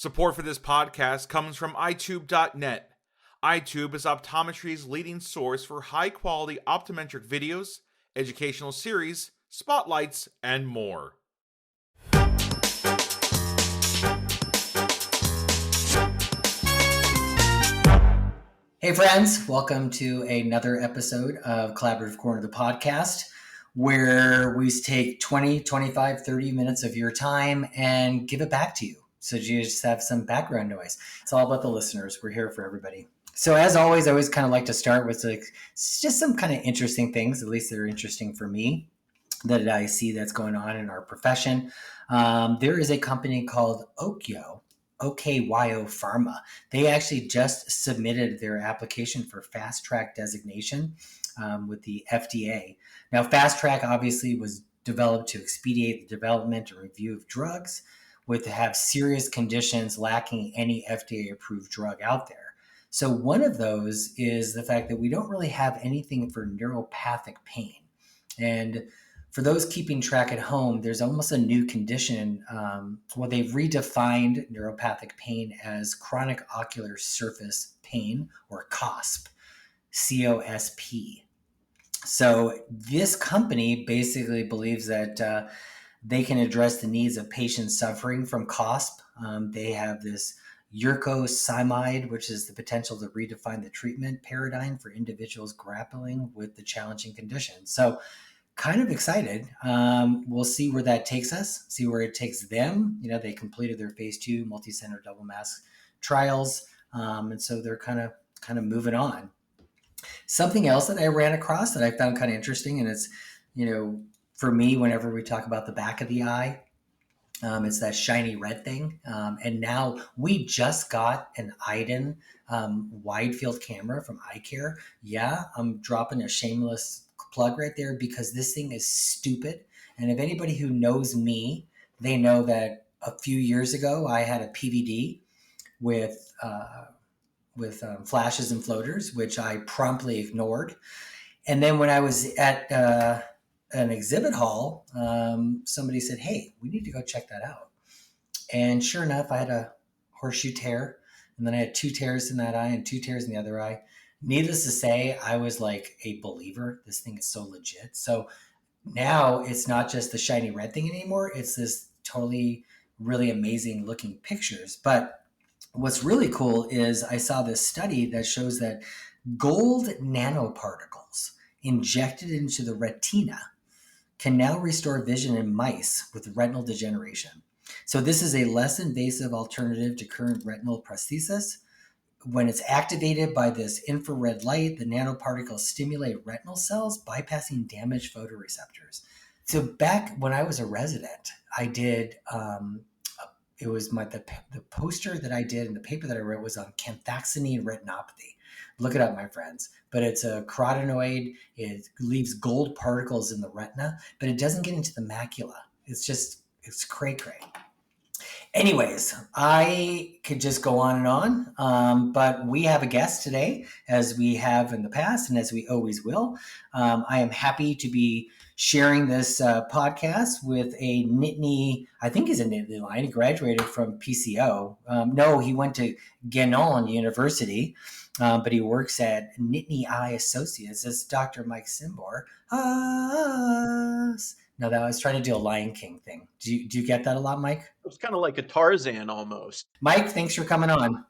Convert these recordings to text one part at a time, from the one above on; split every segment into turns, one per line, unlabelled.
Support for this podcast comes from iTube.net. iTube is optometry's leading source for high-quality optometric videos, educational series, spotlights, and more.
Hey friends, welcome to another episode of Collaborative Corner of the podcast, where we take 20, 25, 30 minutes of your time and give it back to you. So you just have some background noise. It's all about the listeners. We're here for everybody. So as always, I always kind of like to start with just some kind of interesting things, at least they're interesting for me, that I see that's going on in our profession. There is a company called OKYO Pharma. They actually just submitted their application for fast track designation with the FDA. Now, fast track obviously was developed to expedite the development and review of drugs with to have serious conditions lacking any FDA approved drug out there. So one of those is the fact that we don't really have anything for neuropathic pain. And for those keeping track at home, there's almost a new condition. They've redefined neuropathic pain as chronic ocular surface pain, or COSP, COSP. So this company basically believes that they can address the needs of patients suffering from COSP. They have this uricostimide, which is the potential to redefine the treatment paradigm for individuals grappling with the challenging condition. So kind of excited. We'll see where that takes us, see where it takes them. You know, they completed their phase 2 multi-center double mask trials. And so they're kind of moving on. Something else that I ran across that I found kind of interesting, and it's, for me, whenever we talk about the back of the eye, it's that shiny red thing. And now we just got an Iden wide field camera from eye care. Yeah, I'm dropping a shameless plug right there because this thing is stupid. And if anybody who knows me, they know that a few years ago I had a PVD with flashes and floaters, which I promptly ignored. And then when I was at an exhibit hall, somebody said, "Hey, we need to go check that out." And sure enough, I had a horseshoe tear, and then I had 2 tears in that eye and 2 tears in the other eye. Needless to say, I was like a believer. This thing is so legit. So now it's not just the shiny red thing anymore. It's this totally really amazing looking pictures. But what's really cool is I saw this study that shows that gold nanoparticles injected into the retina can now restore vision in mice with retinal degeneration. So this is a less invasive alternative to current retinal prosthesis. When it's activated by this infrared light, the nanoparticles stimulate retinal cells, bypassing damaged photoreceptors. So back when I was a resident, I did, it was the poster that I did and the paper that I wrote was on canthaxinine retinopathy. Look it up, my friends. But it's a carotenoid. It leaves gold particles in the retina, but it doesn't get into the macula. It's cray-cray. Anyways, I could just go on and on, but we have a guest today, as we have in the past and as we always will. I am happy to be sharing this podcast with a Nittany, I think he's a Nittany line. He graduated from PCO. No, he went to Guénon University, but he works at Nittany Eye Associates. It's Dr. Mike Cymbor. No, that I was trying to do a Lion King thing. Do you get that a lot, Mike?
It's kind of like a Tarzan almost.
Mike, thanks for coming on.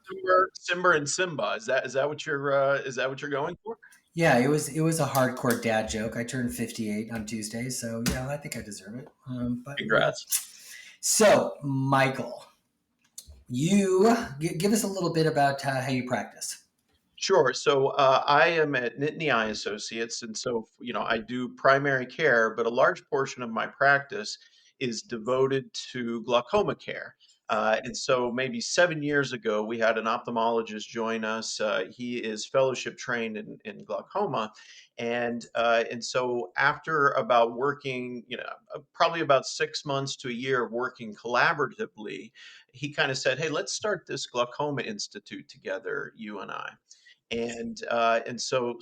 Cymbor and Simba. Is that what you're going for?
Yeah, it was a hardcore dad joke. I turned 58 on Tuesday, so yeah, I think I deserve it. But
Congrats.
So, Michael, you give us a little bit about how you practice.
Sure. So I am at Nittany Eye Associates, and so I do primary care, but a large portion of my practice is devoted to glaucoma care. And so maybe 7 years ago, we had an ophthalmologist join us. He is fellowship trained in glaucoma, and so after about working, probably about 6 months to a year of working collaboratively, he kind of said, "Hey, let's start this glaucoma institute together, you and I." And so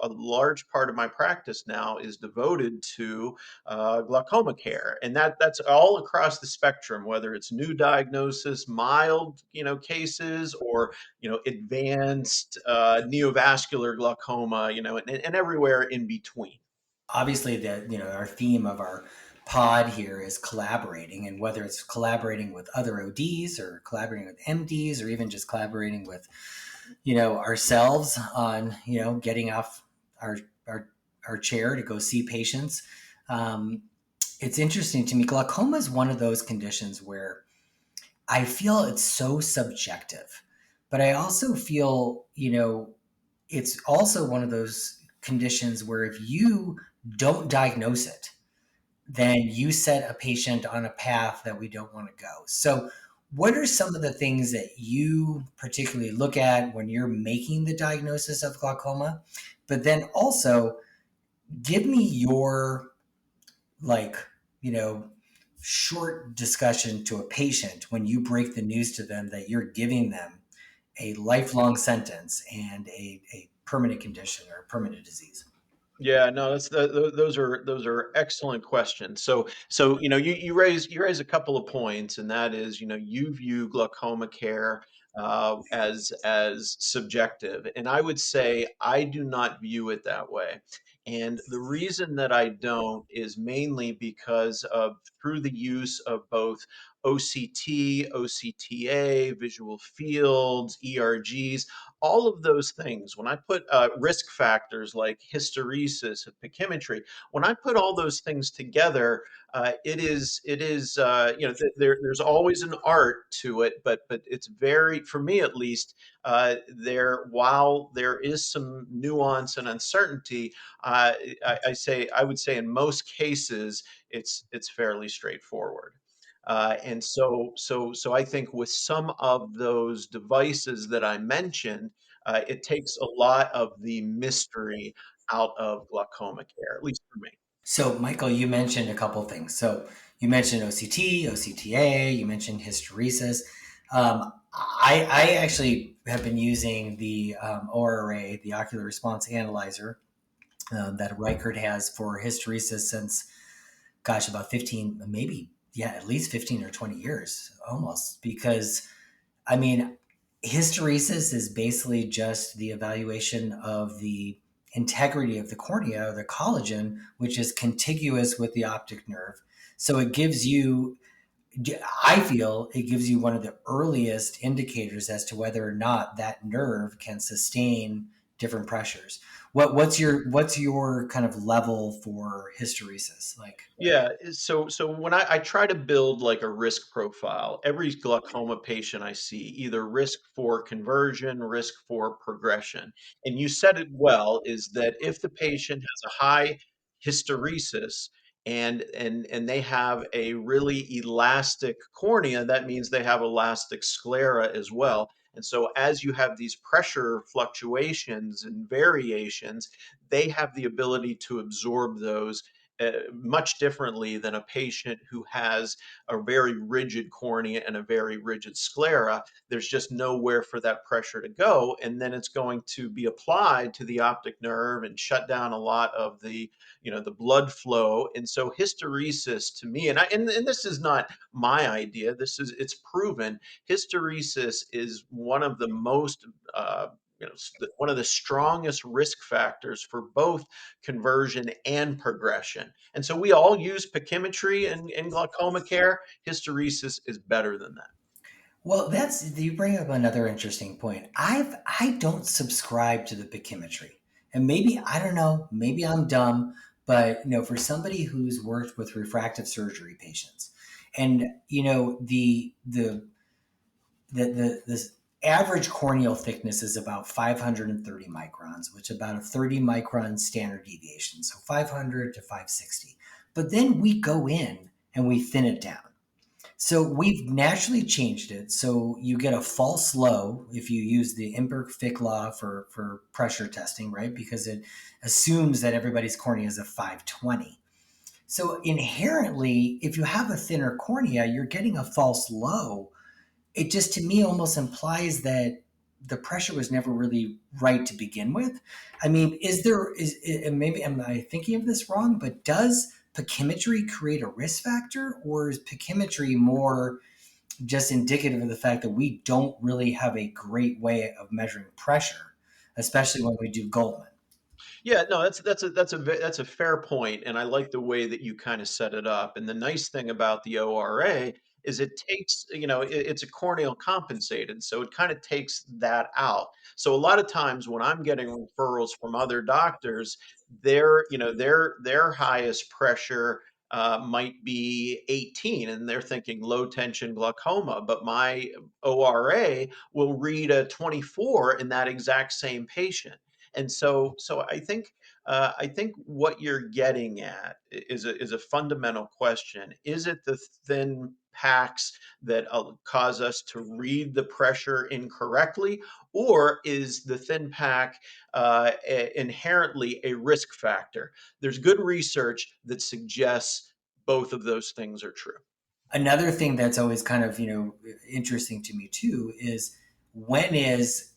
a large part of my practice now is devoted to glaucoma care, and that's all across the spectrum, whether it's new diagnosis, mild cases, or advanced neovascular glaucoma, and everywhere in between.
Obviously, our theme of our pod here is collaborating, and whether it's collaborating with other ODs or collaborating with MDs or even just collaborating with ourselves on getting off our our, our chair to go see patients. It's interesting to me. Glaucoma is one of those conditions where I feel it's so subjective, but I also feel it's also one of those conditions where if you don't diagnose it, then you set a patient on a path that we don't want to go. So, what are some of the things that you particularly look at when you're making the diagnosis of glaucoma? But then also, give me your, like, you know, short discussion to a patient when you break the news to them that you're giving them a lifelong sentence and a permanent condition or permanent disease.
Yeah, no, those are excellent questions. So you raise a couple of points, and that is, you view glaucoma care as subjective, and I would say I do not view it that way. And the reason that I don't is mainly because of through the use of both OCT, OCTA, visual fields, ERGs, all of those things, when I put risk factors like hysteresis and pachymetry, when I put all those things together, there's always an art to it, but it's very, for me at least, while there is some nuance and uncertainty, I would say in most cases it's fairly straightforward. And so I think with some of those devices that I mentioned, it takes a lot of the mystery out of glaucoma care, at least for me.
So, Michael, you mentioned a couple things. So, you mentioned OCT, OCTA, you mentioned hysteresis. I actually have been using the ORA, the ocular response analyzer, that Reichert has for hysteresis since, gosh, about 15, maybe, yeah, at least 15 or 20 years almost. Because, I mean, hysteresis is basically just the evaluation of the integrity of the cornea, or the collagen, which is contiguous with the optic nerve. So it gives you, I feel it gives you one of the earliest indicators as to whether or not that nerve can sustain different pressures. What's your kind of level for hysteresis? Like,
Yeah, so when I try to build like a risk profile, every glaucoma patient I see, either risk for conversion, risk for progression. And you said it well, is that if the patient has a high hysteresis and they have a really elastic cornea, that means they have elastic sclera as well. And so as you have these pressure fluctuations and variations, they have the ability to absorb those much differently than a patient who has a very rigid cornea and a very rigid sclera. There's just nowhere for that pressure to go, and then it's going to be applied to the optic nerve and shut down a lot of the blood flow. And so hysteresis to me, and this is not my idea. It's proven. Hysteresis is one of the most one of the strongest risk factors for both conversion and progression. And so we all use pachymetry in glaucoma care. Hysteresis is better than that.
well, that's you bring up another interesting point. I don't subscribe to the pachymetry, and maybe I don't know, maybe I'm dumb, but for somebody who's worked with refractive surgery patients, and the average corneal thickness is about 530 microns, which is about a 30 micron standard deviation, so 500 to 560. But then we go in and we thin it down. So we've naturally changed it. So you get a false low if you use the Imberg-Fick law for pressure testing, right? Because it assumes that everybody's cornea is a 520. So inherently, if you have a thinner cornea, you're getting a false low. It just to me almost implies that the pressure was never really right to begin with. I mean, maybe am I thinking of this wrong? But does pachymetry create a risk factor, or is pachymetry more just indicative of the fact that we don't really have a great way of measuring pressure, especially when we do Goldman?
Yeah, no, that's a fair point, and I like the way that you kind of set it up. And the nice thing about the ORA is it takes, it's a corneal compensated, so it kind of takes that out. So a lot of times when I'm getting referrals from other doctors, their highest pressure might be 18, and they're thinking low tension glaucoma, but my ORA will read a 24 in that exact same patient. And so I think what you're getting at is a fundamental question. Is it the thin packs that cause us to read the pressure incorrectly, or is the thin pack inherently a risk factor? There's good research that suggests both of those things are true.
Another thing that's always kind of interesting to me too is when is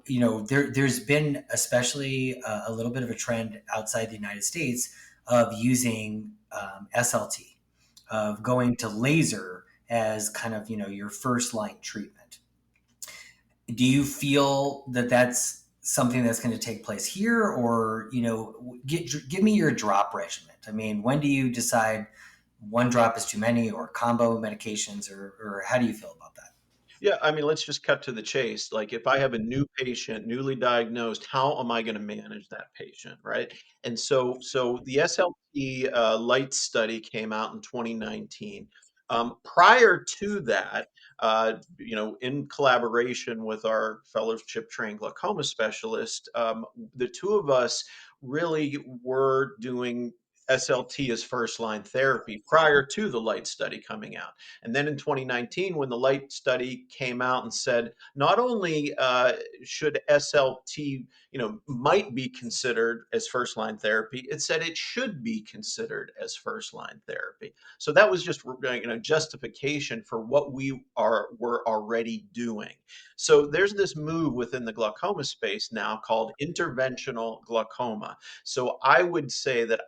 there's been especially a little bit of a trend outside the United States of using SLT, of going to laser as kind of your first line treatment. Do you feel that that's something that's going to take place here, or give me your drop regimen? I mean, when do you decide one drop is too many, or combo medications, or how do you feel about that?
Yeah, I mean, let's just cut to the chase. Like, if I have a new patient, newly diagnosed, how am I going to manage that patient, right? And so the SLT light study came out in 2019. Prior to that, in collaboration with our fellowship trained glaucoma specialist, the two of us really were doing SLT as first line therapy prior to the light study coming out. And then in 2019, when the light study came out and said not only should SLT, might be considered as first line therapy, it said it should be considered as first line therapy. So that was just justification for what were already doing. So there's this move within the glaucoma space now called interventional glaucoma. So I would say that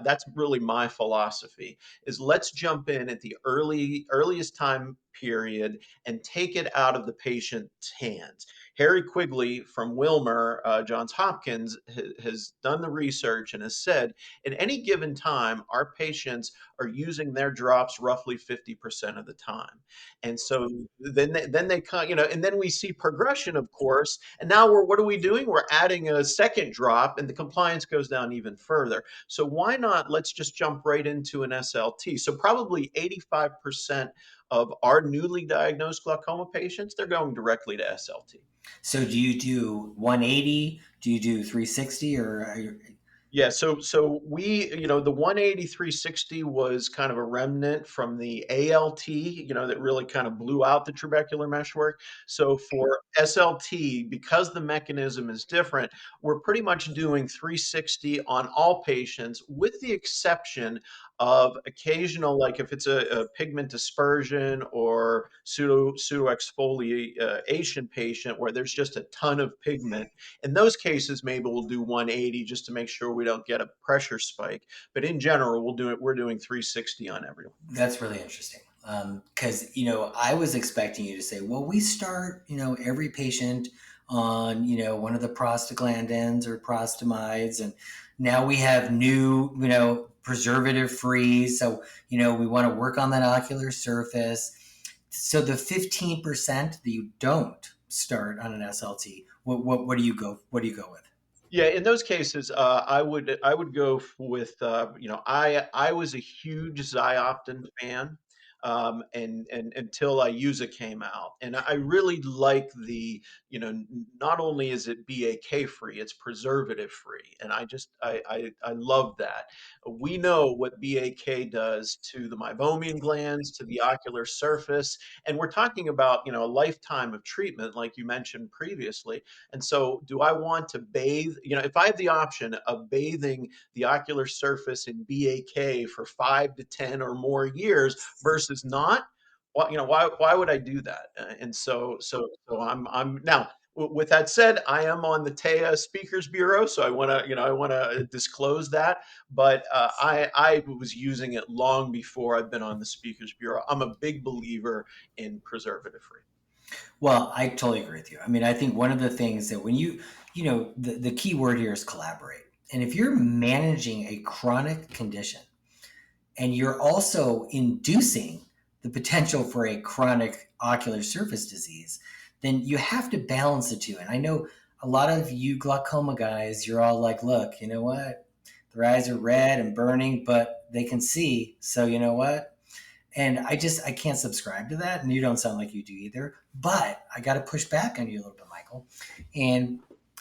that's really my philosophy is let's jump in at the earliest time period and take it out of the patient's hands. Harry Quigley from Wilmer, Johns Hopkins, has done the research and has said at any given time, our patients are using their drops roughly 50% of the time. And so then they come, and then we see progression, of course. And now what are we doing? We're adding a second drop, and the compliance goes down even further. So why not? Let's just jump right into an SLT. So probably 85% of our newly diagnosed glaucoma patients, they're going directly to SLT.
So do you do 180? Do you do 360, or
Yeah, so we, the 180/360 was kind of a remnant from the ALT, that really kind of blew out the trabecular meshwork. So for SLT, because the mechanism is different, we're pretty much doing 360 on all patients, with the exception of occasional, like if it's a pigment dispersion or pseudo exfoliation patient where there's just a ton of pigment. In those cases, maybe we'll do 180 just to make sure we don't get a pressure spike. But in general, we're doing 360 on everyone.
That's really interesting. Because I was expecting you to say, well, we start every patient on one of the prostaglandins or prostamides, and now we have new preservative free, so we want to work on that ocular surface. So the 15% that you don't start on an SLT, what do you go with?
Yeah, in those cases, I would go with I was a huge Zioptin fan, and until Iusa came out, and I really like the not only is it BAK free, it's preservative free, and I love that. We know what BAK does to the meibomian glands, to the ocular surface, and we're talking about a lifetime of treatment, like you mentioned previously. And so, do I want to bathe? If I have the option of bathing the ocular surface in BAK for 5 to 10 or more years versus not, why would I do that? And so I'm now. With that said, I am on the TEA Speakers Bureau, so I want to disclose that. But I was using it long before I've been on the Speakers Bureau. I'm a big believer in preservative free.
Well, I totally agree with you. I mean, I think one of the things that when the key word here is collaborate. And if you're managing a chronic condition and you're also inducing the potential for a chronic ocular surface disease, then you have to balance the two. And I know a lot of you glaucoma guys, you're all like, look, you know what? Their eyes are red and burning, but they can see. So you know what? And I can't subscribe to that. And you don't sound like you do either. But I got to push back on you a little bit, Michael. And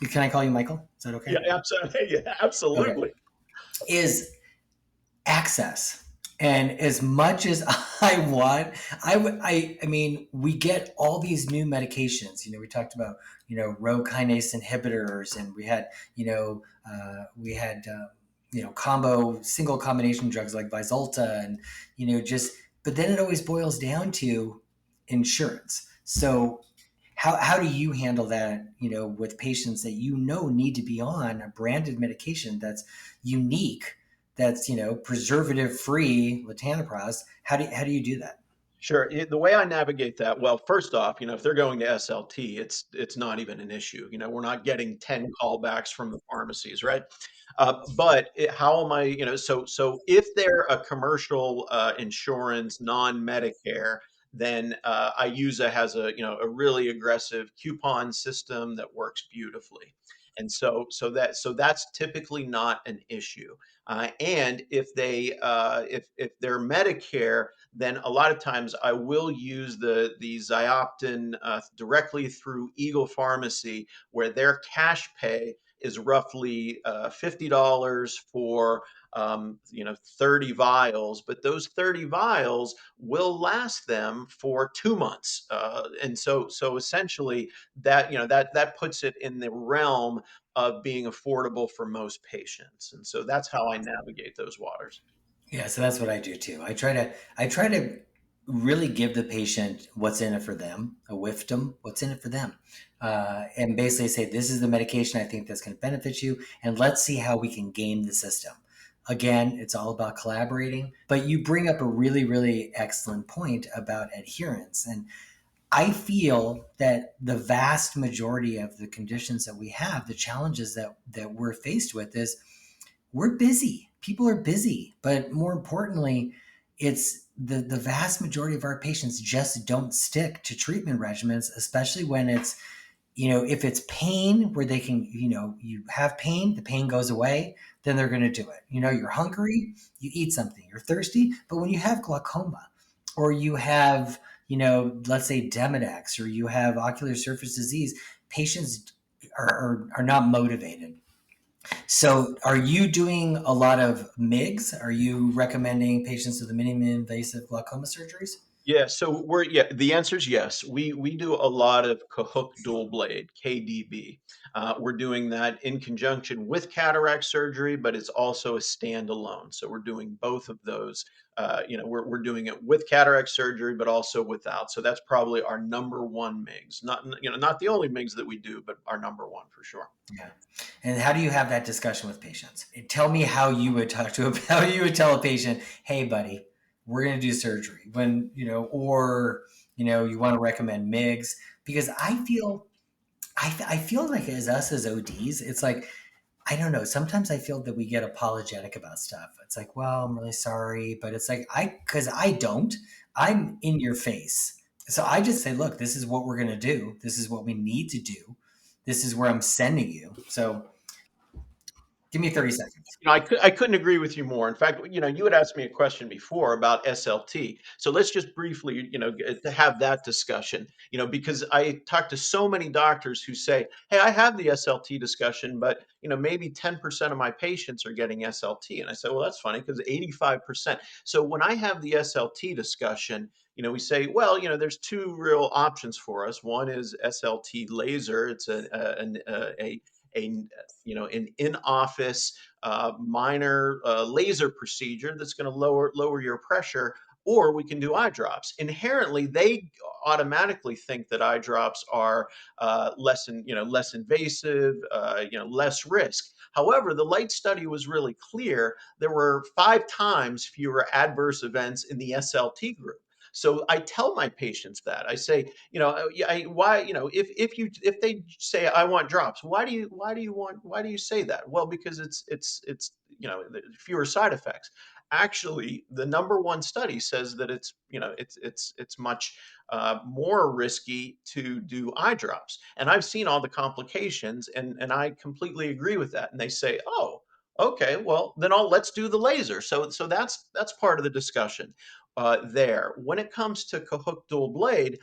can I call you Michael? Is that okay?
Yeah, absolutely. Yeah,
Okay.
absolutely.
Is access. And as much as I want, I mean, we get all these new medications. We talked about, Rho kinase inhibitors, and we had single combination drugs like Vyzulta, and but then it always boils down to insurance. So how do you handle that, with patients that need to be on a branded medication that's unique, that's preservative free latanoprost? How do you do that?
Sure. The way I navigate that, well, first off, if they're going to SLT, it's not even an issue. We're not getting 10 callbacks from the pharmacies, right? But how am I, so if they're a commercial insurance, non-Medicare, then IUSA has a really aggressive coupon system that works beautifully. And so that's typically not an issue. And if they're Medicare, then a lot of times I will use the Xioptin directly through Eagle Pharmacy, where their cash pay is roughly $50 for 30 vials, but those 30 vials will last them for 2 months, and so essentially that puts it in the realm of being affordable for most patients, and so that's how I navigate those waters.
Yeah, so that's what I do too. I try to really give the patient what's in it for them, a whiffdom, what's in it for them, and basically say, this is the medication I think that's going to benefit you, and let's see how we can game the system. Again, it's all about collaborating. But you bring up a really, really excellent point about adherence, and I feel that the vast majority of the conditions that we have, the challenges that we're faced with, is we're busy. People are busy, but more importantly, it's the vast majority of our patients just don't stick to treatment regimens, especially when it's, if it's pain where they can, you have pain, the pain goes away, then they're going to do it. You're hungry, you eat something, you're thirsty. But when you have glaucoma, or you have, let's say Demodex, or you have ocular surface disease, patients are not motivated. So, are you doing a lot of MIGS? Are you recommending patients with the minimally invasive glaucoma surgeries?
Yeah, so the answer is yes. We do a lot of Cahook dual blade, KDB. We're doing that in conjunction with cataract surgery, but it's also a standalone. So we're doing both of those. We're doing it with cataract surgery, but also without. So that's probably our number one MIGS. Not the only MIGS that we do, but our number one for sure.
Yeah. And how do you have that discussion with patients? Tell me how you would talk to how you would tell a patient, hey buddy, we're going to do surgery when, or, you want to recommend MIGS, because I feel like as us as ODs, it's like, I don't know. Sometimes I feel that we get apologetic about stuff. It's like, well, I'm really sorry, but it's like, because I'm in your face. So I just say, look, this is what we're going to do. This is what we need to do. This is where I'm sending you. So give me 30 seconds.
I couldn't agree with you more. In fact, you had asked me a question before about SLT. So let's just briefly, to have that discussion, because I talk to so many doctors who say, hey, I have the SLT discussion, but, maybe 10% of my patients are getting SLT. And I said, well, that's funny because 85%. So when I have the SLT discussion, we say, well, there's two real options for us. One is SLT laser. It's an in-office minor laser procedure that's going to lower your pressure, or we can do eye drops. Inherently, they automatically think that eye drops are less invasive, less risk. However, the light study was really clear. There were 5 times fewer adverse events in the SLT group. So I tell my patients that I say, why, if they say I want drops, why do you say that? Well, because it's fewer side effects. Actually, the number one study says that it's much more risky to do eye drops. And I've seen all the complications, and I completely agree with that. And they say, oh, okay, well then let's do the laser. So that's part of the discussion there. When it comes to Cahook dual blade,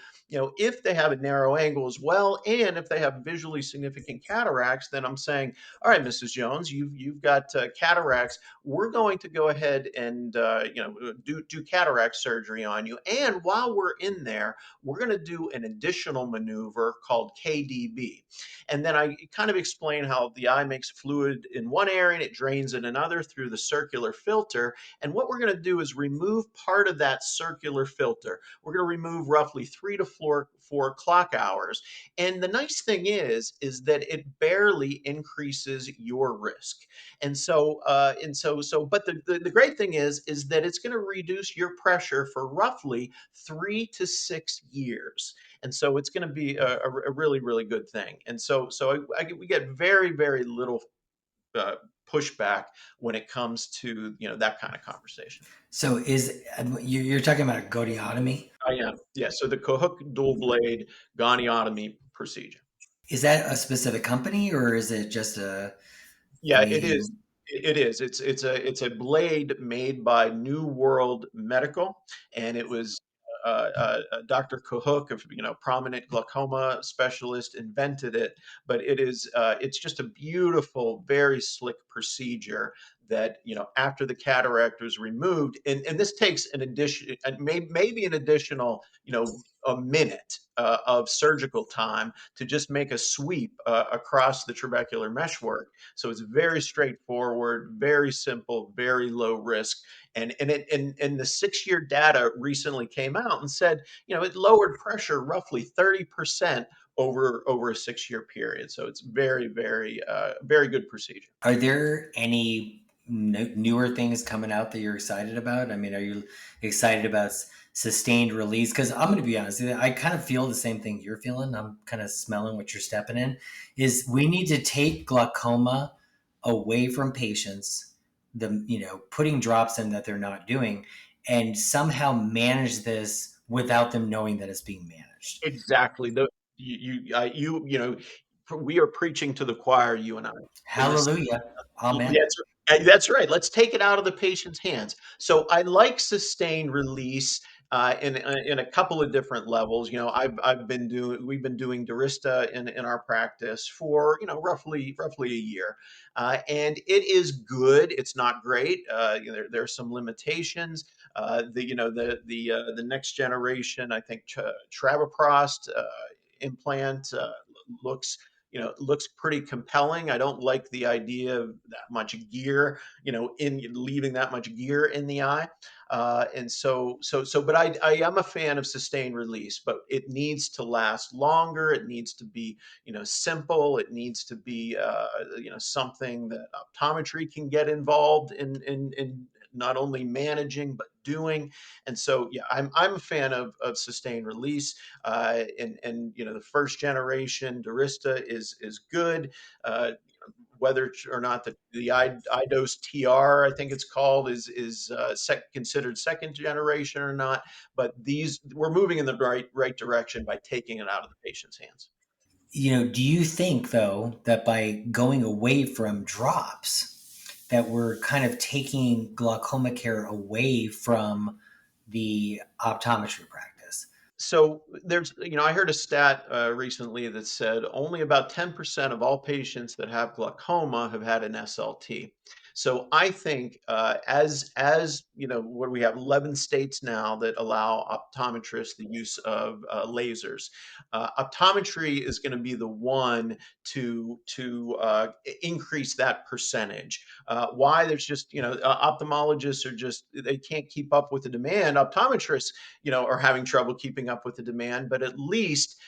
if they have a narrow angle as well, and if they have visually significant cataracts, then I'm saying, all right, Mrs. Jones, you've got cataracts. We're going to go ahead and do cataract surgery on you. And while we're in there, we're going to do an additional maneuver called KDB. And then I kind of explain how the eye makes fluid in one area and it drains in another through the circular filter. And what we're going to do is remove part of that circular filter. We're going to remove roughly 3 to 4 clock hours. And the nice thing is that it barely increases your risk. But the great thing is that it's going to reduce your pressure for roughly 3 to 6 years. And so it's going to be a really, really good thing. And we get very, very little pushback when it comes to that kind of conversation.
So you're talking about a goniotomy?
I am, yeah. So the Cahook dual blade goniotomy procedure.
Is that a specific company or is it just
Yeah, it is.
any?
It is. It's a blade made by New World Medical, and it was Dr. Cahook, of prominent glaucoma specialist, invented it. But it's just a beautiful, very slick procedure that after the cataract was removed, and this takes an addition, maybe an additional a minute of surgical time to just make a sweep across the trabecular meshwork. So it's very straightforward, very simple, very low risk. And the 6-year data recently came out and said, it lowered pressure roughly 30% over a 6-year period. So it's very, very, very good procedure.
Are there any newer things coming out that you're excited about? I mean, are you excited about sustained release? Because I'm going to be honest, I kind of feel the same thing you're feeling. I'm kind of smelling what you're stepping in. Is we need to take glaucoma away from patients, putting drops in that they're not doing, and somehow manage this without them knowing that it's being managed.
Exactly. We are preaching to the choir, you and I, in this.
Hallelujah. Amen.
That's right. Let's take it out of the patient's hands. So I like sustained release in a couple of different levels. We've been doing Durista in our practice for roughly a year, and it is good. It's not great. There are some limitations. The next generation, I think, travoprost implant looks pretty compelling. I don't like the idea of that much gear, in leaving that much gear in the eye. But I am a fan of sustained release, but it needs to last longer. It needs to be, simple. It needs to be, something that optometry can get involved in not only managing but doing. And so, yeah, I'm a fan of sustained release. The first generation Durista is good. Whether or not the iDose TR, I think it's called, is considered second generation or not, but we're moving in the right direction by taking it out of the patient's hands.
Do you think though that by going away from drops that we're kind of taking glaucoma care away from the optometry practice?
So I heard a stat recently that said only about 10% of all patients that have glaucoma have had an SLT. So I think as you know, what we have 11 states now that allow optometrists the use of lasers. Optometry is going to be the one to increase that percentage. Why? There's just, ophthalmologists are just, they can't keep up with the demand. Optometrists, are having trouble keeping up with the demand. But at least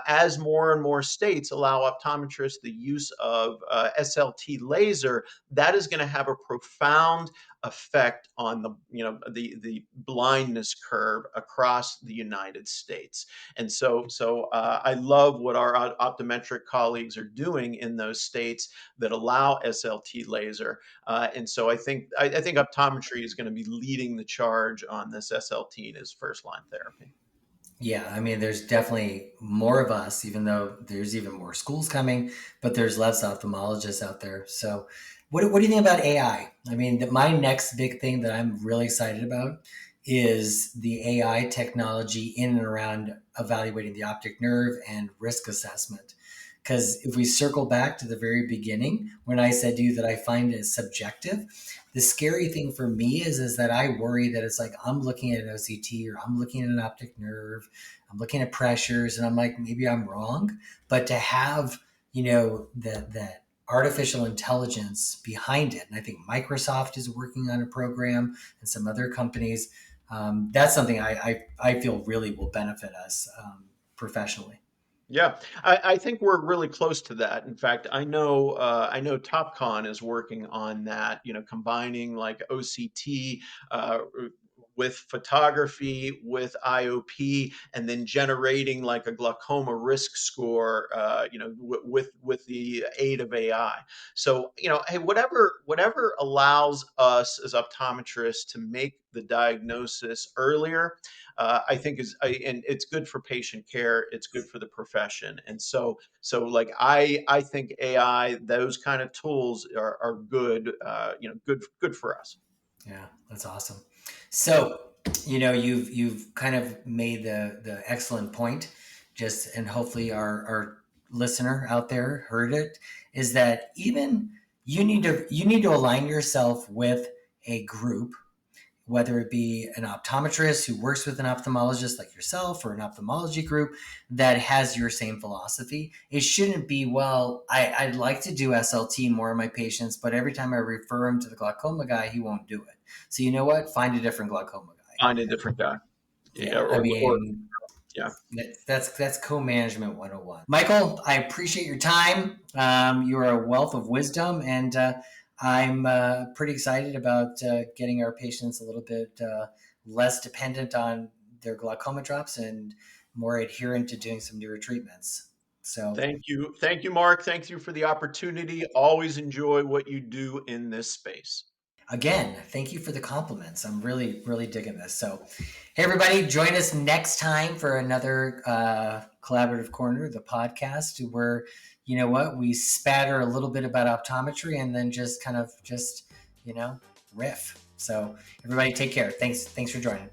as more and more states allow optometrists the use of SLT laser, that is going to have a profound effect on the blindness curve across the United States. And so I love what our optometric colleagues are doing in those states that allow SLT laser. And so I think optometry is going to be leading the charge on this SLT as first line therapy.
Yeah, I mean, there's definitely more of us, even though there's even more schools coming, but there's less ophthalmologists out there. So, what do you think about AI? I mean, my next big thing that I'm really excited about is the AI technology in and around evaluating the optic nerve and risk assessment. Because if we circle back to the very beginning, when I said to you that I find it subjective, the scary thing for me is that I worry that it's like I'm looking at an OCT or I'm looking at an optic nerve, I'm looking at pressures, and I'm like, maybe I'm wrong. But to have, that artificial intelligence behind it, and I think Microsoft is working on a program and some other companies, that's something I feel really will benefit us professionally.
Yeah, I think we're really close to that. In fact, I know TopCon is working on that. Combining like OCT with photography, with IOP, and then generating like a glaucoma risk score. With the aid of AI. So hey, whatever allows us as optometrists to make the diagnosis earlier, I think and it's good for patient care. It's good for the profession. And so like I think AI, those kind of tools are good. Good for us.
Yeah, that's awesome. So, you've kind of made the excellent point, just and hopefully our listener out there heard it, is that even you need to align yourself with a group, whether it be an optometrist who works with an ophthalmologist like yourself or an ophthalmology group that has your same philosophy. It shouldn't be, well, I'd like to do SLT more in my patients, but every time I refer him to the glaucoma guy, he won't do it. So you know what? Find a different glaucoma guy.
Find a different guy. Yeah,
Yeah, I
or
mean,
yeah.
that's co-management 101. Michael, I appreciate your time. You are a wealth of wisdom, and I'm pretty excited about getting our patients a little bit less dependent on their glaucoma drops and more adherent to doing some newer treatments. So
Thank you, Mark. Thank you for the opportunity. Always enjoy what you do in this space.
again, thank you for the compliments. I'm really, really digging this. So, hey, everybody, join us next time for another Collaborative Corner, the podcast, where, you know what, we spatter a little bit about optometry and then just kind of riff. So, everybody, take care. Thanks for joining.